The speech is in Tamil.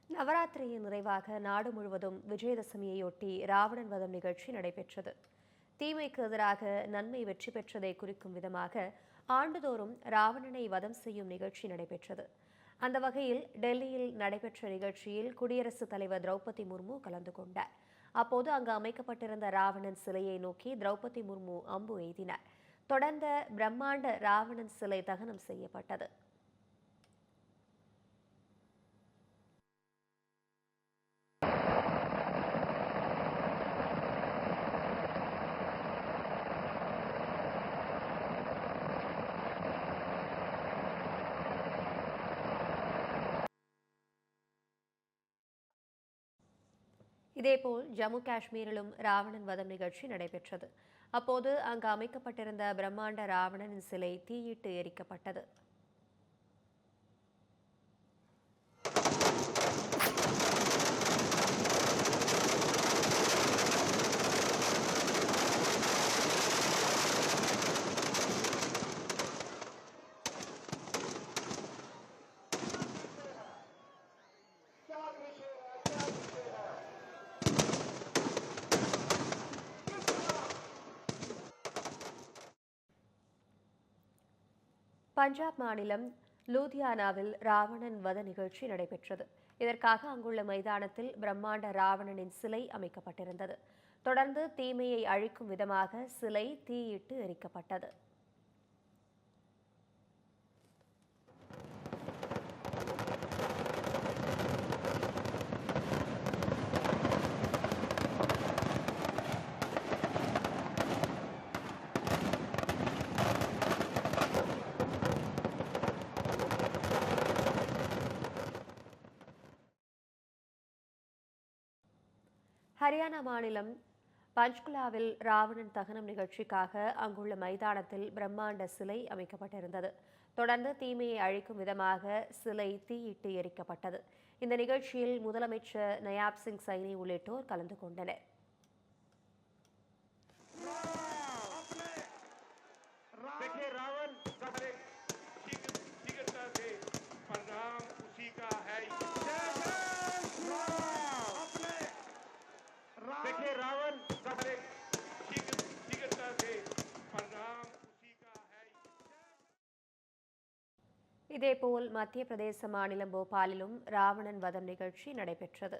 நவராத்திரியின் நிறைவாக நாடு முழுவதும் விஜயதசமியையொட்டி ராவணன் வதம் நிகழ்ச்சி நடைபெற்றது. தீமைக்கு எதிராக நன்மை வெற்றி பெற்றதை குறிக்கும் விதமாக ஆண்டுதோறும் ராவணனை வதம் செய்யும் நிகழ்ச்சி நடைபெற்றது. அந்த வகையில் டெல்லியில் நடைபெற்ற நிகழ்ச்சியில் குடியரசுத் தலைவர் திரௌபதி முர்மு கலந்து கொண்டார். அப்போது அங்கு அமைக்கப்பட்டிருந்த ராவணன் சிலையை நோக்கி திரௌபதி முர்மு அம்பு எய்தினார். தொடர்ந்த பிரம்மாண்ட ராவணன் சிலை தகனம் செய்யப்பட்டது. இதேபோல் ஜம்மு காஷ்மீரிலும் ராவணன் வதம் நிகழ்ச்சி நடைபெற்றது. அப்போது அங்கு அமைக்கப்பட்டிருந்த பிரம்மாண்ட ராவணனின் சிலை தீயிட்டு எரிக்கப்பட்டது. பஞ்சாப் மாநிலம் லூதியானாவில் ராவணன் வத நிகழ்ச்சி நடைபெற்றது. இதற்காக அங்குள்ள மைதானத்தில் பிரம்மாண்ட ராவணனின் சிலை அமைக்கப்பட்டிருந்தது. தொடர்ந்து தீமையை அழிக்கும் விதமாக சிலை தீயிட்டு எரிக்கப்பட்டது. ஹரியானா மாநிலம் பஞ்ச்குலாவில் ராவணன் தகனம் நிகழ்ச்சிக்காக அங்குள்ள மைதானத்தில் பிரம்மாண்ட சிலை அமைக்கப்பட்டிருந்தது. தொடர்ந்து தீமையை அழிக்கும் விதமாக சிலை தீயிட்டு எரிக்கப்பட்டது. இந்த நிகழ்ச்சியில் முதலமைச்சர் நயாப் சிங் சைனி உள்ளிட்டோர் கலந்து கொண்டனர். இதேபோல் மத்திய பிரதேச மாநிலம் போபாலிலும் ராவணன் வதம் நிகழ்ச்சி நடைபெற்றது.